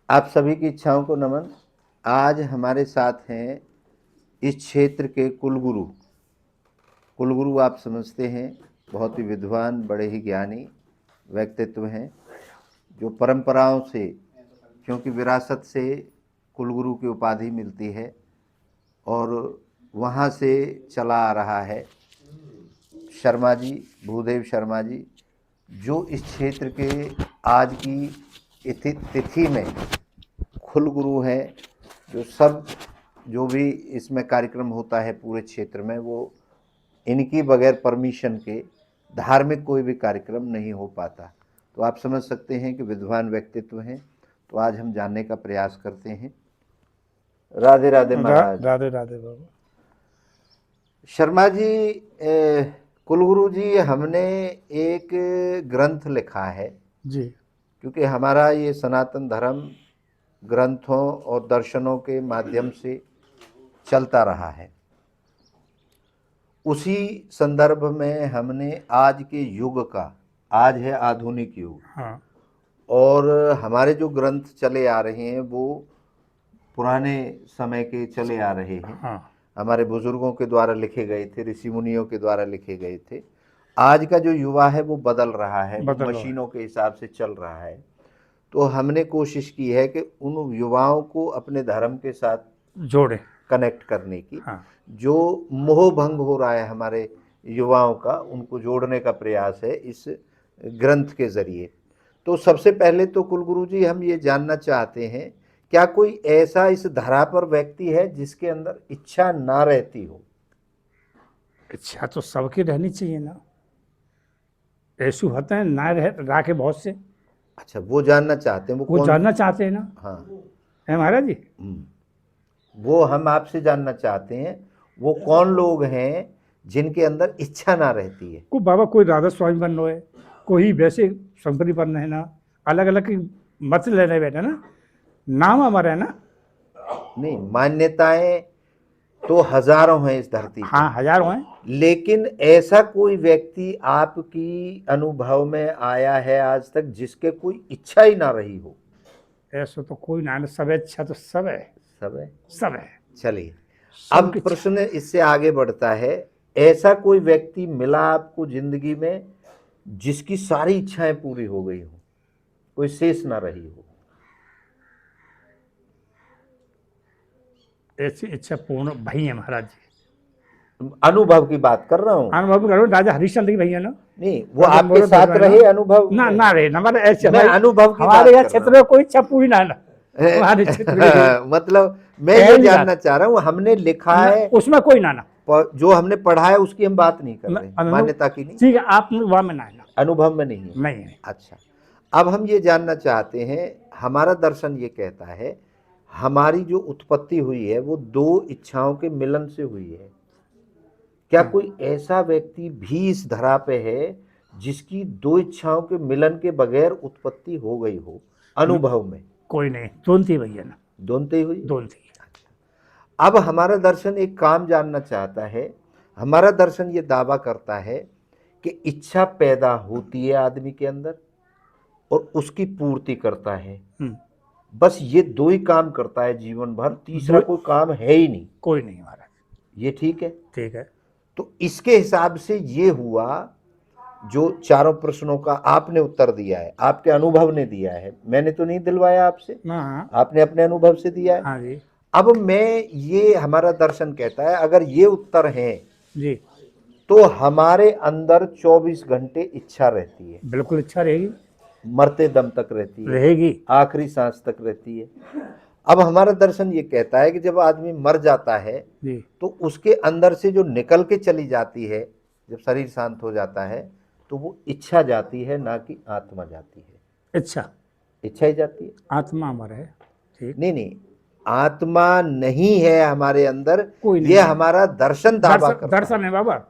आप सभी की इच्छाओं को नमन। आज हमारे साथ हैं इस क्षेत्र के कुलगुरु। कुलगुरु आप समझते हैं, बहुत ही विद्वान, बड़े ही ज्ञानी व्यक्तित्व हैं, जो परंपराओं से, क्योंकि विरासत से कुलगुरु की उपाधि मिलती है और वहाँ से चला आ रहा है। शर्मा जी, भूदेव शर्मा जी, जो इस क्षेत्र के आज की तिथि में कुलगुरु हैं, जो भी इसमें कार्यक्रम होता है पूरे क्षेत्र में, वो इनकी बगैर परमिशन के धार्मिक कोई भी कार्यक्रम नहीं हो पाता। तो आप समझ सकते हैं कि विद्वान व्यक्तित्व हैं। तो आज हम जानने का प्रयास करते हैं। राधे राधे महाराज। राधे राधे बाबा। शर्मा जी, कुलगुरु जी, हमने एक ग्रंथ लिखा है, जी क्योंकि हमारा ये सनातन धर्म ग्रंथों और दर्शनों के माध्यम से चलता रहा है। उसी संदर्भ में हमने आज के युग का, आज है आधुनिक युग, हाँ और हमारे जो ग्रंथ चले आ रहे हैं वो पुराने समय के चले आ रहे हैं। हाँ हमारे बुजुर्गों के द्वारा लिखे गए थे, ऋषि मुनियों के द्वारा लिखे गए थे। आज का जो युवा है वो बदल रहा है, वो बदल रहा है। मशीनों के हिसाब से चल रहा है। तो हमने कोशिश की है कि उन युवाओं को अपने धर्म के साथ जोड़े। कनेक्ट करने की। हाँ जो मोह भंग हो रहा है हमारे युवाओं का, उनको जोड़ने का प्रयास है इस ग्रंथ के जरिए। तो सबसे पहले तो कुलगुरु जी, हम ये जानना चाहते हैं, क्या कोई ऐसा इस धरा पर व्यक्ति है जिसके अंदर इच्छा ना रहती हो? इच्छा तो सबकी रहनी चाहिए ना। ऐसे होते हैं ना रह के बहुत से, अच्छा, वो जानना चाहते हैं, वो वो कौन? जानना चाहते हैं ना। हाँ। है महाराज जी। वो हम आपसे जानना चाहते हैं, वो कौन लोग हैं जिनके अंदर इच्छा ना रहती है? को बाबा कोई राधा स्वामी बन रहे, कोई वैसे शंकरी बन रहे ना, अलग अलग की मत ले रहे बैठे ना। नाम हमारा है ना। नहीं, मान्यताएं तो हजारों हैं इस धरती पे, हाँ हजारों हैं। लेकिन ऐसा कोई व्यक्ति आपकी अनुभव में आया है आज तक जिसके कोई इच्छा ही ना रही हो? ऐसा तो कोई ना है, सब इच्छा तो सब है। सब है। सब है। चलिए, अब सबकी इच्छा। प्रश्न इससे आगे बढ़ता है। ऐसा कोई व्यक्ति मिला आपको जिंदगी में जिसकी सारी इच्छाएं पूरी हो गई हो, कोई शेष ना रही हो? ऐसी इच्छा पूर्ण भाई है महाराज जी। अनुभव की बात कर रहा हूं। अनुभव करो, राजा हरिश्चंद्र की भैया ना। नहीं, वो राजा आपके मोर साथ रहे अनुभव ना में? ना रहे हमारे ऐसे मैं हमारे अनुभव की हमारे बात यहाँ कर रहा क्षेत्र में कोई इच्छा पूरी ना है ना। हमारे क्षेत्र में मतलब मैं ये पहली जानना बात चाह रहा हूँ, हमने लिखा ना, है, उसमें कोई ना ना। जो हमने पढ़ा है उसकी हम बात नहीं कर रहे हैं, मान्यता की नहीं, ठीक है, आप वहां में ना है ना। अनुभव में नहीं है। नहीं है। अच्छा, अब हम ये जानना चाहते हैं, हमारा दर्शन ये कहता है हमारी जो उत्पत्ति हुई है वो दो इच्छाओं के मिलन से हुई है। क्या कोई ऐसा व्यक्ति भी इस धरा पे है जिसकी दो इच्छाओं के मिलन के बगैर उत्पत्ति हो गई हो अनुभव में? कोई नहीं, दोन थी भैया ना। दोनते ही हुई। दोन थी। अब हमारा दर्शन एक काम जानना चाहता है। हमारा दर्शन ये दावा करता है कि इच्छा पैदा होती है आदमी के अंदर और उसकी पूर्ति करता है। बस ये दो ही काम करता है जीवन भर, तीसरा कोई काम है ही नहीं। कोई नहीं महाराज। ये ठीक है? ठीक है। तो इसके हिसाब से ये हुआ, जो चारों प्रश्नों का आपने उत्तर दिया है, आपके अनुभव ने दिया है, मैंने तो नहीं दिलवाया आपसे, हाँ आपने अपने अनुभव से दिया है। हाँ जी। अब मैं, ये हमारा दर्शन कहता है, अगर ये उत्तर है जी तो हमारे अंदर 24 घंटे इच्छा रहती है, बिल्कुल इच्छा रहेगी। मरते दम तक रहती है, रहेगी। आखिरी सांस तक रहती है। अब हमारा दर्शन ये कहता है कि जब आदमी मर जाता है जी तो उसके अंदर से जो निकल के चली जाती है, जब शरीर शांत हो जाता है, तो वो इच्छा जाती है, ना कि आत्मा जाती है। इच्छा। इच्छा ही जाती है। आत्मा हमारा है। ठीक। नहीं नहीं, आत्मा नहीं है हमारे अंदर, कोई नहीं ये है। हमारा दर्शन दावा दर्शन करता दर्शन है बाबा।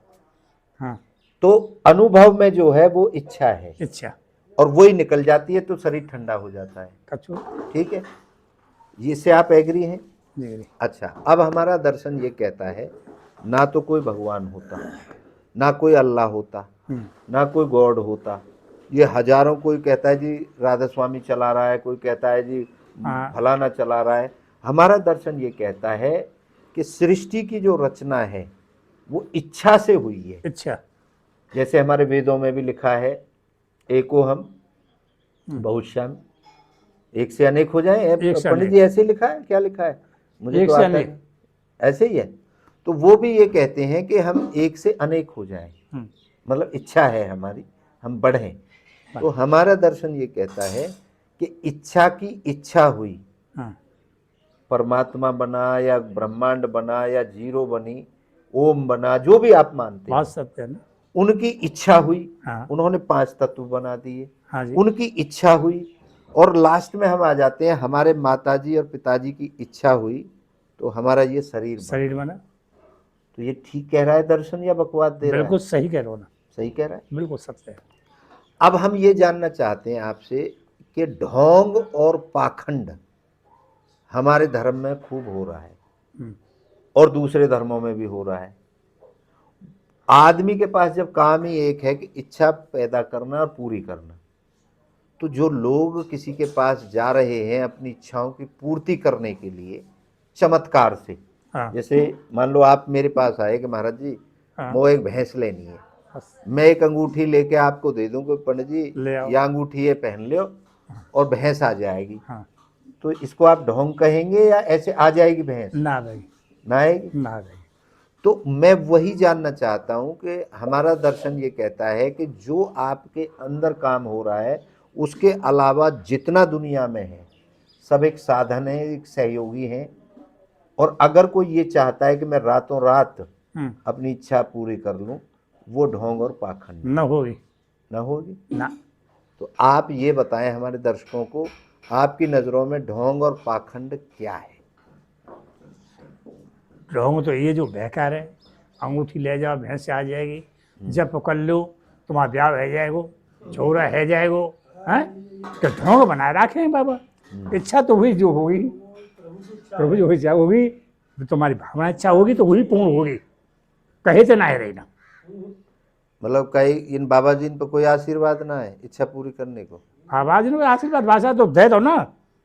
हाँ। तो अनुभव में जो है वो इच्छा है, इच्छा। और वही निकल जाती है तो शरीर ठंडा हो जाता है। कछु। ठीक है, इससे आप एग्री हैं? जी। अच्छा, अब हमारा दर्शन ये कहता है, ना तो कोई भगवान होता, ना कोई अल्लाह होता, ना कोई गॉड होता। ये हजारों, कोई कहता है जी राधा स्वामी चला रहा है, कोई कहता है जी हाँ। फलाना चला रहा है। हमारा दर्शन ये कहता है कि सृष्टि की जो रचना है वो इच्छा से हुई है। इच्छा। जैसे हमारे वेदों में भी लिखा है, एको हम हम्म। बहुश्याम, एक से अनेक हो जाए। एक से पंडित अनेक। जी ऐसे ही लिखा है, क्या लिखा है मुझे एक तो से आता अनेक। नहीं, ऐसे ही है। तो वो भी ये कहते हैं कि हम एक से अनेक हो जाएं, हम्म। मतलब इच्छा है हमारी, हम बढ़ें। तो बढ़ें। हमारा दर्शन ये कहता है कि इच्छा की इच्छा हुई, हाँ। परमात्मा बना या ब्रह्मांड बना या जीरो बनी, ओम बना, जो भी आप मानते बात हैं, सत्य है ना। उनकी इच्छा हुई। हाँ। उन्होंने 5 तत्व बना दिए, हाँ जी। उनकी इच्छा हुई। और लास्ट में हम आ जाते हैं, हमारे माताजी और पिताजी की इच्छा हुई, तो हमारा ये शरीर बना। शरीर बना। तो ये ठीक कह रहा है दर्शन या बकवास दे रहा है? बिल्कुल सही कह रहे हो ना। सही कह रहा है। बिल्कुल सत्य है। अब हम ये जानना चाहते हैं आपसे कि ढोंग और पाखंड हमारे धर्म में खूब हो रहा है हम्म। और दूसरे धर्मों में भी हो रहा है। आदमी के पास जब काम ही एक है कि इच्छा पैदा करना और पूरी करना, तो जो लोग किसी के पास जा रहे हैं अपनी इच्छाओं की पूर्ति करने के लिए चमत्कार से, हाँ। जैसे मान लो आप मेरे पास आए कि महाराज जी हाँ। वो एक भैंस लेनी है, बस मैं एक अंगूठी लेके आपको दे दूं कि पंडित जी ले आओ। यह अंगूठी ये पहन लो और भैंस आ जाएगी, हाँ। तो इसको आप ढोंग कहेंगे या ऐसे आ जाएगी भैंस? ना भाई। ना आएगी। ना भाई। तो मैं वही जानना चाहता हूं कि हमारा दर्शन ये कहता है कि जो आपके अंदर काम हो रहा है उसके अलावा जितना दुनिया में है सब एक साधन है, एक सहयोगी है। और अगर कोई ये चाहता है कि मैं रातों रात अपनी इच्छा पूरी कर लूं, वो ढोंग और पाखंड न होगी। ना होगी। ना। तो आप ये बताएं हमारे दर्शकों को, आपकी नज़रों में ढोंग और पाखंड क्या है? ढोंग तो ये जो बेकार है, अंगूठी ले जाओ भैंस से आ जाएगी, जब पकड़ लो तुम्हारा ब्याह हो जाएगो, छोरा है जाएगो। हैं? तो ढोंग बनाए रखे हैं बाबा। इच्छा तो हुई जो होगी, प्रभु जो इच्छा होगी, तो तुम्हारी भावना इच्छा होगी तो वही पूर्ण होगी, कहे तो ना है रही ना। मतलब कई इन बाबा जी पर कोई आशीर्वाद ना है इच्छा पूरी करने को? आवाज ने आशीर्वाद भाषा तो दे दो ना।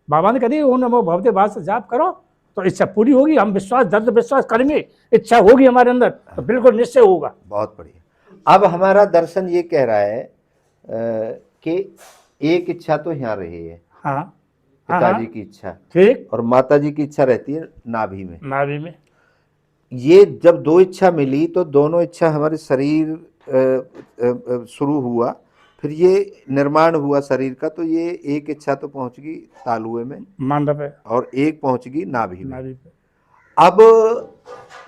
बाबा ने कही ओम नमो भगवते भाषा जाप करो तो इच्छा पूरी होगी। हम विश्वास दर्द विश्वास करेंगे, इच्छा होगी हमारे अंदर तो बिल्कुल निश्चय होगा। बहुत बढ़िया। अब हमारा दर्शन ये कह रहा है कि एक इच्छा तो यहाँ रही है, हाँ। हाँ। पिताजी हाँ। की इच्छा, ठीक। और माता जी की इच्छा रहती है नाभि में। नाभि में। ये जब दो इच्छा मिली तो दोनों इच्छा हमारे शरीर शुरू हुआ, फिर ये निर्माण हुआ शरीर का, तो ये एक इच्छा तो पहुंच गई तालुए में मंडप है। और एक पहुंच गई नाभि में। नाभि पे। अब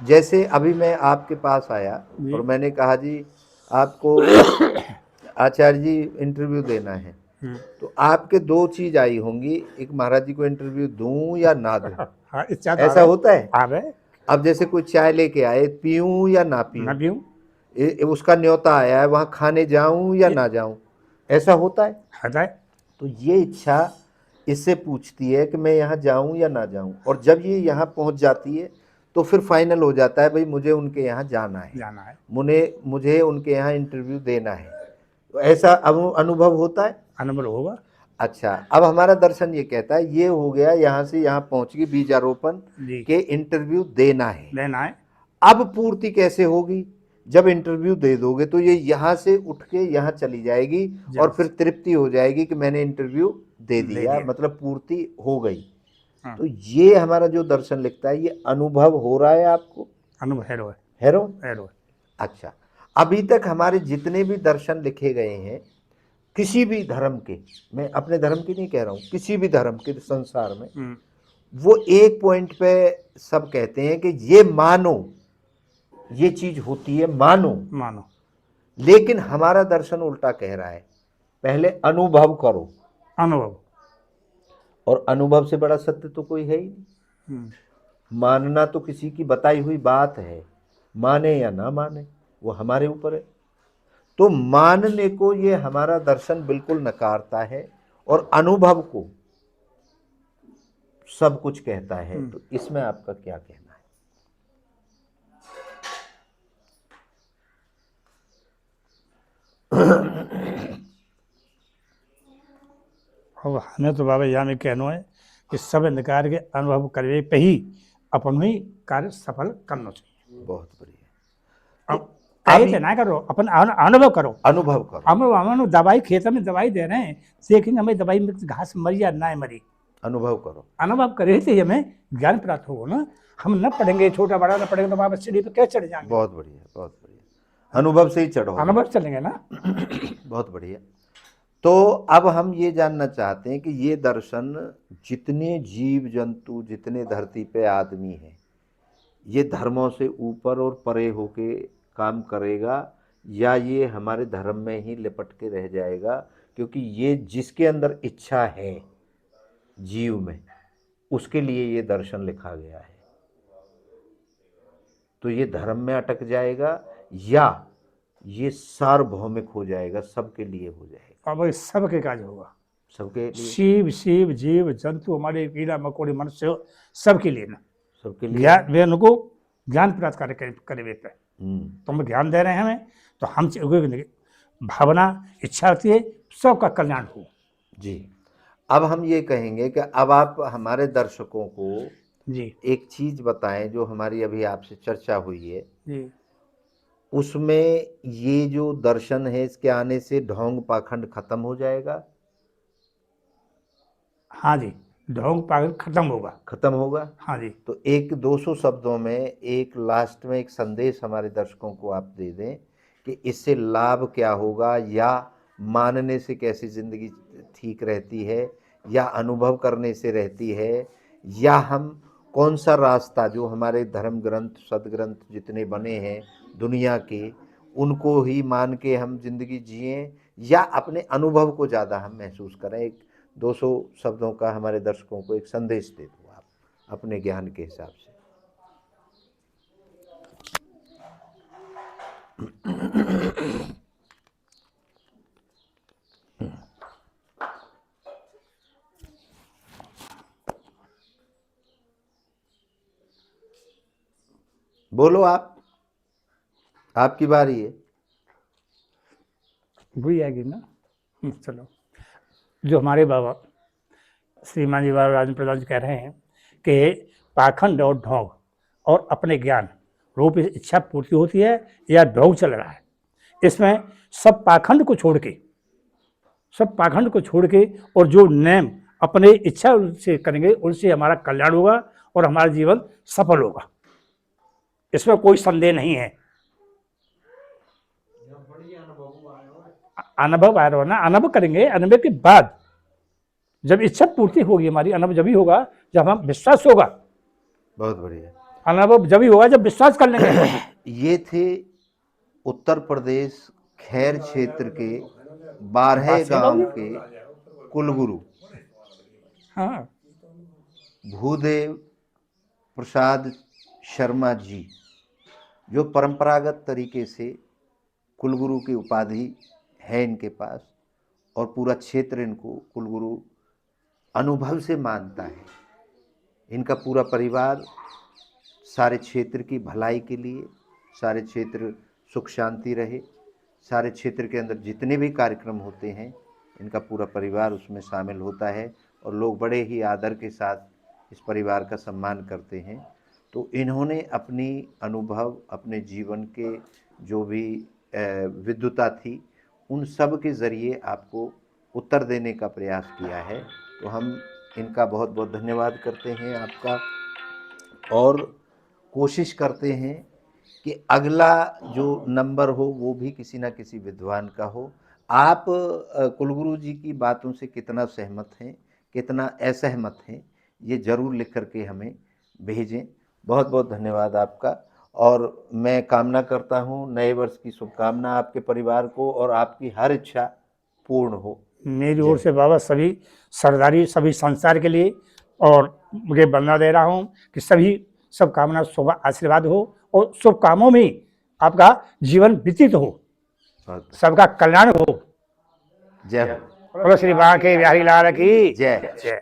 जैसे अभी मैं आपके पास आया जी। और मैंने कहा जी आपको आचार्य जी इंटरव्यू देना है, तो आपके दो चीज आई होंगी, एक महाराज जी को इंटरव्यू दूं या ना दूं। हाँ, इच्छा तो ऐसा आवे। होता है। आवे। अब जैसे कोई चाय लेके आए, पीऊं या ना न पीऊं, पीऊं। उसका न्योता आया है वहां खाने जाऊं या ना जाऊं, ऐसा होता है। हटाए। तो ये इच्छा इससे पूछती है कि मैं यहाँ जाऊं या ना जाऊं, और जब ये यहाँ पहुंच जाती है तो फिर फाइनल हो जाता है भाई मुझे उनके यहाँ जाना है, जाना है। मुझे उनके यहाँ इंटरव्यू देना है। तो ऐसा अनुभव होता है। अनमोल होगा। अच्छा, अब हमारा दर्शन ये कहता है ये हो गया, यहाँ से यहाँ पहुंच गई बीजारोपण जी। के इंटरव्यू देना है। लेना है। अब पूर्ति कैसे होगी? जब इंटरव्यू दे दोगे तो ये यहाँ से उठ के यहाँ चली जाएगी और फिर तृप्ति हो जाएगी कि मैंने इंटरव्यू दे दिया, मतलब पूर्ति हो गई। हाँ। तो ये हमारा जो दर्शन लिखता है ये अनुभव हो रहा है आपको? अनुभव हैरो है। हैरो? हैरो है। अच्छा, अभी तक हमारे जितने भी दर्शन लिखे गए हैं किसी भी धर्म के, मैं अपने धर्म की नहीं कह रहा हूँ, किसी भी धर्म के संसार में, वो एक पॉइंट पे सब कहते हैं कि ये मानो, ये चीज होती है, मानो। मानो। लेकिन हमारा दर्शन उल्टा कह रहा है पहले अनुभव करो, अनुभव। और अनुभव से बड़ा सत्य तो कोई है ही नहीं। मानना तो किसी की बताई हुई बात है, माने या ना माने वो हमारे ऊपर है। तो मानने को ये हमारा दर्शन बिल्कुल नकारता है और अनुभव को सब कुछ कहता है। तो इसमें आपका क्या कहना है? अब हमें तो बाबा यहाँ में कहना है कि सब अंधकार के अनुभव करने पे ही अपन ही कार्य सफल करना चाहिए। बहुत बढ़िया। अब कहे थे ना करो, अपन अनुभव करो। अनुभव करो। हम दवाई खेत में दवाई दे रहे हैं, लेकिन हमें दवाई में घास मरी या ना मरी, अनुभव करो। अनुभव करे थे हमें ज्ञान प्राप्त होगा ना। हम न पढ़ेंगे, छोटा बड़ा न पढ़ेंगे तो वहां सीढ़ी पे कैसे चढ़ जाएंगे? बहुत बढ़िया, बहुत बढ़िया। अनुभव से ही चढ़ो। अनुभव चलेंगे ना। बहुत बढ़िया। तो अब हम ये जानना चाहते हैं कि ये दर्शन जितने जीव जंतु, जितने धरती पे आदमी हैं, ये धर्मों से ऊपर और परे होके काम करेगा या ये हमारे धर्म में ही लिपट के रह जाएगा? क्योंकि ये जिसके अंदर इच्छा है जीव में, उसके लिए ये दर्शन लिखा गया है। तो ये धर्म में अटक जाएगा या ये सार्वभौमिक हो जाएगा, सबके लिए हो जाएगा? अब सबके काज होगा, सबके लिए। शिव शिव जीव जंतु, हमारे कीड़ा मकोड़े मनुष्य, सबके लिए ना। सबके लिए ज्ञान वे उनको ज्ञान प्राप्त करे पे तो हम ज्ञान दे रहे हैं हमें, तो हम भावना इच्छा होती है सबका कल्याण हो। जी। अब हम ये कहेंगे कि अब आप हमारे दर्शकों को जी एक चीज बताएं जो हमारी अभी आपसे चर्चा हुई है, जी। उसमें ये जो दर्शन है इसके आने से ढोंग पाखंड खत्म हो जाएगा? हाँ जी, ढोंग पागल खत्म होगा। खत्म होगा। हाँ जी। तो एक 200 शब्दों में एक लास्ट में एक संदेश हमारे दर्शकों को आप दे दें कि इससे लाभ क्या होगा, या मानने से कैसी जिंदगी ठीक रहती है, या अनुभव करने से रहती है, या हम कौन सा रास्ता जो हमारे धर्म ग्रंथ सदग्रंथ जितने बने हैं दुनिया के, उनको ही मान के हम जिंदगी जिएं, या अपने अनुभव को ज़्यादा हम महसूस करें? एक 200 शब्दों का हमारे दर्शकों को एक संदेश दे दो आप अपने ज्ञान के हिसाब से। बोलो आप, आपकी बारी है। बुरी आएगी ना। चलो, जो हमारे बाबा श्रीमान जी बाबा राजेंद्र प्रसाद जी कह रहे हैं कि पाखंड और ढोंग और अपने ज्ञान रूप इच्छा पूर्ति होती है या ढोंग चल रहा है, इसमें सब पाखंड को छोड़ के, सब पाखंड को छोड़ के और जो नेम अपने इच्छा से करेंगे उनसे हमारा कल्याण होगा और हमारा जीवन सफल होगा, इसमें कोई संदेह नहीं है। अनुभव आ रहा हो ना, अनुभव करेंगे, अनुभव के बाद जब इच्छा पूर्ति होगी हमारी, अनुभव जब ही होगा जब हम विश्वास होगा। बहुत बढ़िया। अनुभव जब ही होगा जब विश्वास कर लेंगे। ये थे उत्तर प्रदेश खैर क्षेत्र के 12 गांव के कुलगुरु हाँ, भूदेव प्रसाद शर्मा जी, जो परंपरागत तरीके से कुलगुरु की उपाधि है इनके पास, और पूरा क्षेत्र इनको कुलगुरु अनुभव से मानता है। इनका पूरा परिवार सारे क्षेत्र की भलाई के लिए, सारे क्षेत्र सुख शांति रहे, सारे क्षेत्र के अंदर जितने भी कार्यक्रम होते हैं इनका पूरा परिवार उसमें शामिल होता है, और लोग बड़े ही आदर के साथ इस परिवार का सम्मान करते हैं। तो इन्होंने अपनी अनुभव, अपने जीवन के जो भी विद्वता थी, उन सब के ज़रिए आपको उत्तर देने का प्रयास किया है। तो हम इनका बहुत बहुत धन्यवाद करते हैं आपका, और कोशिश करते हैं कि अगला जो नंबर हो वो भी किसी ना किसी विद्वान का हो। आप कुलगुरु जी की बातों से कितना सहमत हैं, कितना असहमत हैं, ये ज़रूर लिख करके हमें भेजें। बहुत बहुत धन्यवाद आपका, और मैं कामना करता हूँ नए वर्ष की शुभकामना आपके परिवार को, और आपकी हर इच्छा पूर्ण हो। मेरी ओर से बाबा सभी सरदारी सभी संसार के लिए और मुझे वंदना दे रहा हूँ कि सभी सब कामना शुभ आशीर्वाद हो और शुभ कामों में आपका जीवन व्यतीत हो, सबका कल्याण हो। जय हो। बोलो श्री बांके बिहारी लाल की जय। जय।